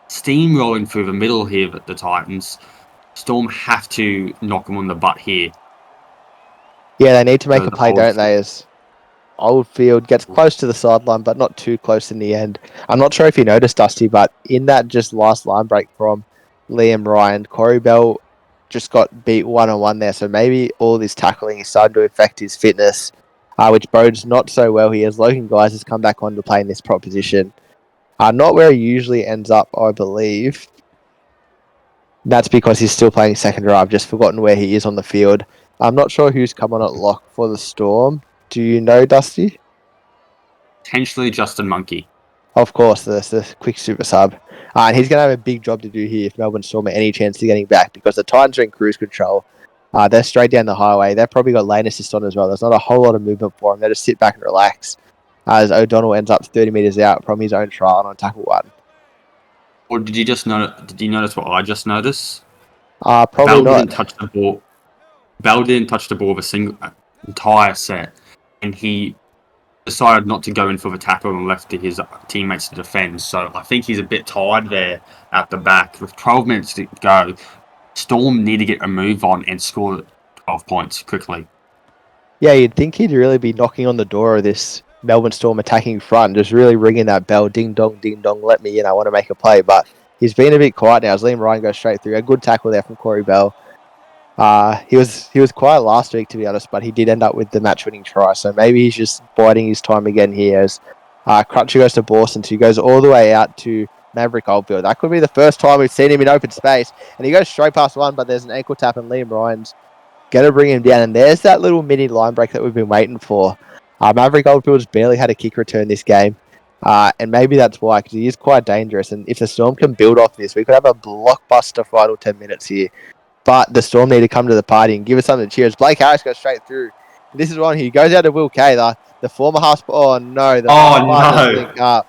steamrolling through the middle here at the Titans. Storm have to knock them on the butt here. Yeah, they need to make a play, don't they? As Oldfield gets close to the sideline, but not too close in the end. I'm not sure if you noticed, Dusty, but in that just last line break from Liam Ryan, Corey Bell just got beat one-on-one there. So maybe all this tackling is starting to affect his fitness, which bodes not so well here as Logan Guys has come back on to play in this prop position. Not where he usually ends up, I believe. That's because he's still playing second row. I've just forgotten where he is on the field. I'm not sure who's come on at lock for the Storm. Do you know, Dusty? Potentially Justin Monkey. Of course, the quick super sub. And he's going to have a big job to do here if Melbourne Storm have any chance of getting back, because the Titans are in cruise control. They're straight down the highway. They've probably got lane assist on as well. There's not a whole lot of movement for them. They just sit back and relax as O'Donnell ends up 30 metres out from his own trial on tackle one. Or did you just Did you notice what I just noticed? Probably Bell not. didn't touch the ball. Bell didn't touch the ball of a single entire set, and he decided not to go in for the tackle and left to his teammates to defend. So I think he's a bit tired there at the back. With 12 minutes to go, Storm need to get a move on and score 12 points quickly. Yeah, you'd think he'd really be knocking on the door of this Melbourne Storm attacking front, just really ringing that bell, ding dong, let me in, I want to make a play. But he's been a bit quiet now as Liam Ryan goes straight through. A good tackle there from Corey Bell. He was quiet last week, to be honest, but he did end up with the match-winning try. So maybe he's just biding his time again here as Crutcher goes to Boston. He goes all the way out to Maverick Oldfield. That could be the first time we've seen him in open space. And he goes straight past one, but there's an ankle tap and Liam Ryan's going to bring him down. And there's that little mini line break that we've been waiting for. Maverick Oldfield's barely had a kick return this game. And maybe that's why, because he is quite dangerous. And if the Storm can build off this, we could have a blockbuster final 10 minutes here. But the Storm need to come to the party and give us something to cheer as Blake Harris goes straight through. And this is one he goes out to Will Kay, the former half. Oh no, the half link up.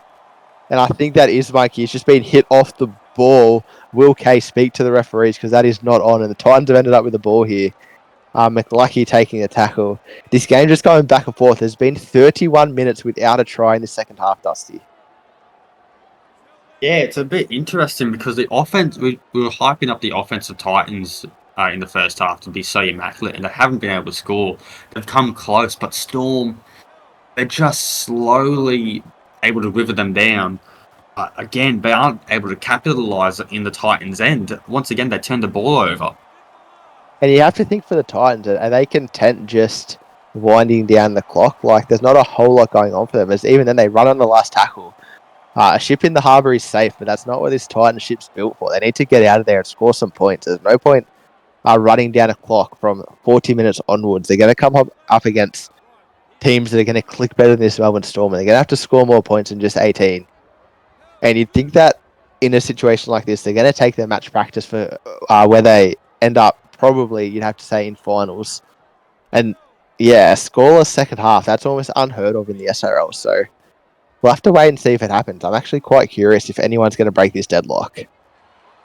And I think that is Mikey. He's just been hit off the ball. Will Kay speak to the referees because that is not on. And the Titans have ended up with the ball here. McLucky taking the tackle. This game just going back and forth. There's been 31 minutes without a try in the second half, Dusty. Yeah, it's a bit interesting because the offense, we were hyping up the offensive Titans in the first half to be so immaculate, and they haven't been able to score. They've come close, but Storm, they're just slowly able to wither them down. Again, they aren't able to capitalise in the Titans' end. Once again, they turn the ball over. And you have to think for the Titans, are they content just winding down the clock? Like, there's not a whole lot going on for them. As even then, they run on the last tackle. A ship in the harbour is safe, but that's not what this Titan ship's built for. They need to get out of there and score some points. There's no point running down a clock from 40 minutes onwards. They're going to come up against teams that are going to click better than this Melbourne Storm, and they're going to have to score more points than just 18. And you'd think that in a situation like this, they're going to take their match practice for where they end up probably, you'd have to say, in finals. And yeah, scoreless second half, that's almost unheard of in the SRL. So we'll have to wait and see if it happens. I'm actually quite curious if anyone's going to break this deadlock.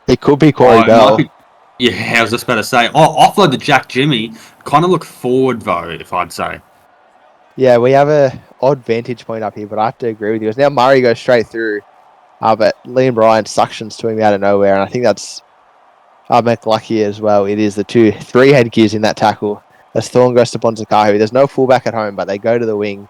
It could be Corey Bell. Yeah, I was just about to say, offload the Jack Jimmy. Kind of look forward, though, if I'd say. Yeah, we have a odd vantage point up here, but I have to agree with you. Now Murray goes straight through, but Liam Ryan suctions to him out of nowhere, and I think that's McLucky as well. It is the 3 headgears in that tackle. As Thorne goes to Bonzakahu. There's no fullback at home, but they go to the wing.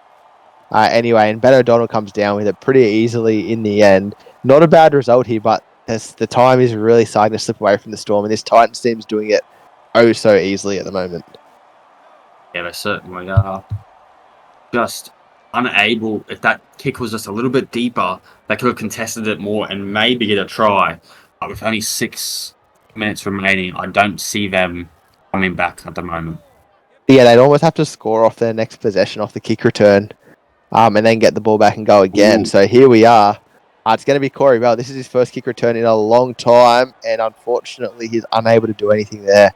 Anyway, and Ben O'Donnell comes down with it pretty easily in the end. Not a bad result here, but the time is really starting to slip away from the Storm, and this Titans team's doing it oh so easily at the moment. Yeah, they certainly are. Just unable. If that kick was just a little bit deeper, they could have contested it more and maybe get a try. But with only 6 minutes remaining, I don't see them coming back at the moment. Yeah, they'd almost have to score off their next possession, off the kick return, and then get the ball back and go again. Ooh. So here we are. It's going to be Corey Bell. This is his first kick return in a long time, and unfortunately, he's unable to do anything there.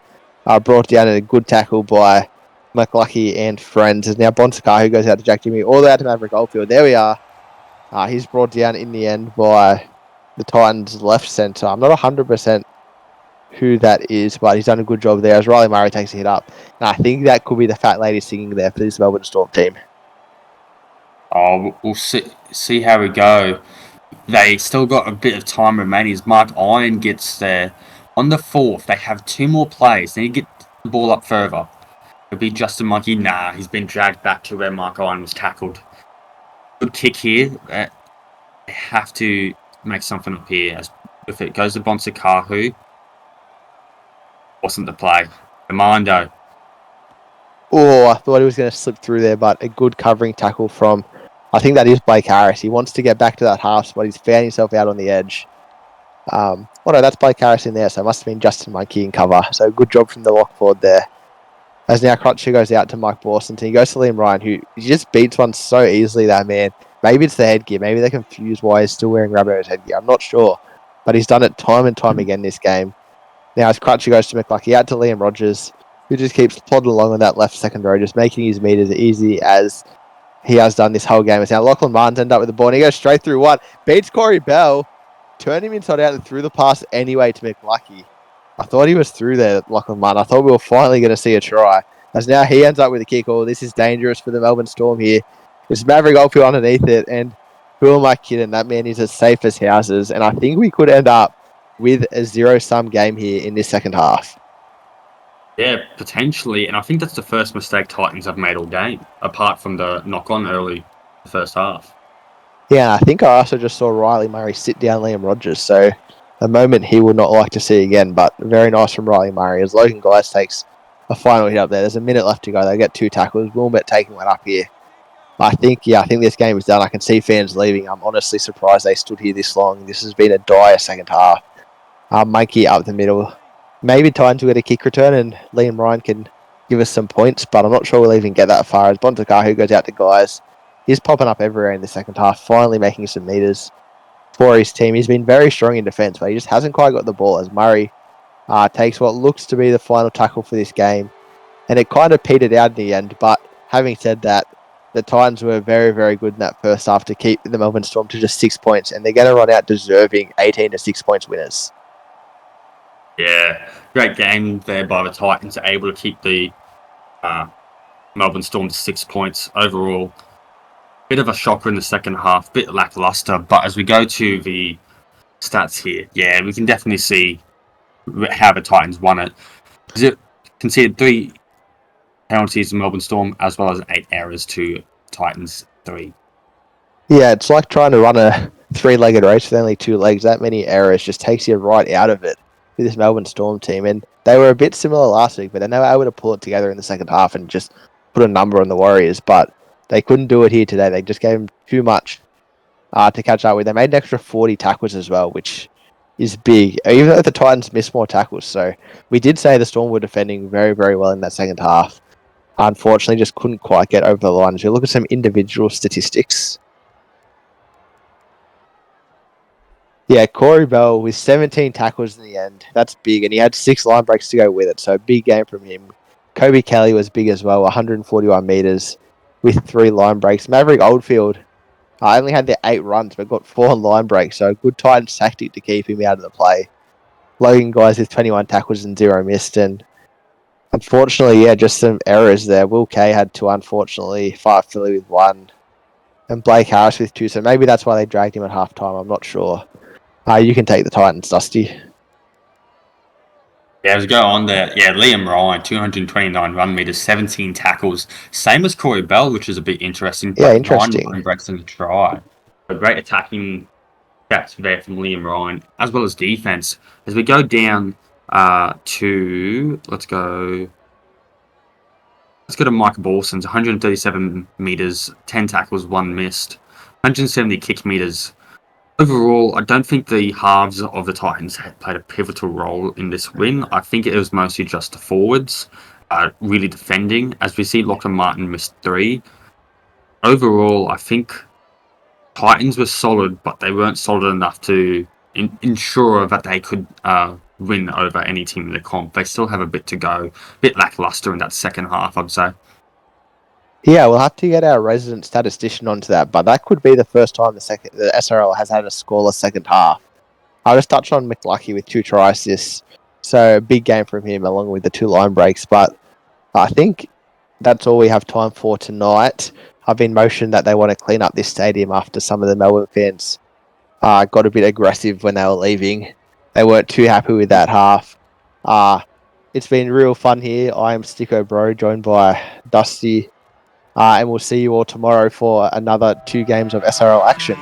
Brought down in a good tackle by McLucky and friends. As now Bonsacar, who goes out to Jack Jimmy, all the way out to Maverick Oldfield. There we are. He's brought down in the end by the Titans' left centre. I'm not 100% who that is, but he's done a good job there as Riley Murray takes a hit up. And I think that could be the fat lady singing there for this Melbourne Storm team. Oh, we'll see how we go. They still got a bit of time remaining as Mark Iron gets there. On the 4th, they have 2 more plays. They need to get the ball up further. It'll be Justin Monkey. Nah, he's been dragged back to where Mark Iron was tackled. Good kick here. They have to make something up here. As if it goes to Bonsa-Kahu. Wasn't the play. Commando. Oh, I thought he was going to slip through there, but a good covering tackle from, I think that is Blake Harris. He wants to get back to that half spot. He's found himself out on the edge. Oh no, that's Blake Harris in there, so it must have been Justin Monkey in cover. So good job from the lock forward there. As now Crutcher goes out to Mike Boston. He goes to Liam Ryan, who he just beats one so easily, that man. Maybe it's the headgear. Maybe they're confused why he's still wearing Rabbitoh's headgear. I'm not sure. But he's done it time and time again this game. Now as Crutcher goes to McLucky, out to Liam Rogers, who just keeps plodding along on that left second row, just making his metres as easy as he has done this whole game. It's now Lachlan Martin's end up with the ball, and he goes straight through one. Beats Corey Bell. turned him inside out and threw the pass anyway to McLucky. I thought he was through there, Lachlan Martin. I thought we were finally going to see a try. As now he ends up with a kick. Oh, this is dangerous for the Melbourne Storm here. There's Maverick Oldfield underneath it, and who am I kidding? That man is as safe as houses, and I think we could end up with a zero-sum game here in this second half. Yeah, potentially, and I think that's the first mistake Titans have made all game, apart from the knock-on early the first half. Yeah, I think I also just saw Riley Murray sit down Liam Rogers, so a moment he would not like to see again, but very nice from Riley Murray as Logan Guys takes a final hit up there. There's a minute left to go. They get 2 tackles. Wilmot taking one up here. I think this game is done. I can see fans leaving. I'm honestly surprised they stood here this long. This has been a dire second half. Monkey up the middle. Maybe Titans will get a kick return and Liam Ryan can give us some points, but I'm not sure we'll even get that far as Bontakahu goes out to Guys. He's popping up everywhere in the second half, finally making some meters for his team. He's been very strong in defence, but he just hasn't quite got the ball as Murray takes what looks to be the final tackle for this game. And it kind of petered out in the end, but having said that, the Titans were very, very good in that first half to keep the Melbourne Storm to just 6 points, and they're going to run out deserving 18 to 6 points winners. Yeah, great game there by the Titans, able to keep the Melbourne Storm to 6 points overall. Bit of a shocker in the second half, bit lackluster, but as we go to the stats here, yeah, we can definitely see how the Titans won it. It conceded 3 penalties to Melbourne Storm, as well as 8 errors to Titans 3. Yeah, it's like trying to run a 3-legged race with only 2 legs. That many errors just takes you right out of it with this Melbourne Storm team. And they were a bit similar last week, but then they were able to pull it together in the second half and just put a number on the Warriors. But they couldn't do it here today. They just gave them too much to catch up with. They made an extra 40 tackles as well, which is big, even though the Titans missed more tackles. So we did say the Storm were defending very, very well in that second half. Unfortunately, just couldn't quite get over the line. As you look at some individual statistics. Yeah, Corey Bell with 17 tackles in the end. That's big, and he had 6 line breaks to go with it, so big game from him. Kobe Kelly was big as well, 141 metres with 3 line breaks. Maverick Oldfield only had their 8 runs, but got 4 line breaks, so good Titans tactic to keep him out of the play. Logan Guys with 21 tackles and 0 missed, and unfortunately, yeah, just some errors there. Will Kay had 2, unfortunately. Fire Philly with 1. And Blake Harris with 2, so maybe that's why they dragged him at halftime. I'm not sure. You can take the Titans, Dusty. Yeah, as we go on there, yeah, Liam Ryan, 229 run meters, 17 tackles. Same as Corey Bell, which is a bit interesting. Yeah, interesting. 9 breaks and a try. A great attacking stats there from Liam Ryan, as well as defense. As we go down to, let's go to Mike Bawson's 137 meters, 10 tackles, 1 missed, 170 kick meters. Overall, I don't think the halves of the Titans had played a pivotal role in this win. I think it was mostly just the forwards really defending, as we see Lachlan Martin missed 3. Overall, I think Titans were solid, but they weren't solid enough to ensure that they could win over any team in the comp. They still have a bit to go, a bit lackluster in that second half, I'd say. Yeah, we'll have to get our resident statistician onto that, but that could be the first time the SRL has had a scoreless second half. I'll just touch on McLucky with 2 try assists, so a big game from him along with the 2 line breaks, but I think that's all we have time for tonight. I've been motioned that they want to clean up this stadium after some of the Melbourne fans got a bit aggressive when they were leaving. They weren't too happy with that half. It's been real fun here. I am Sticko Bro, joined by Dusty. And we'll see you all tomorrow for another 2 games of SRL action.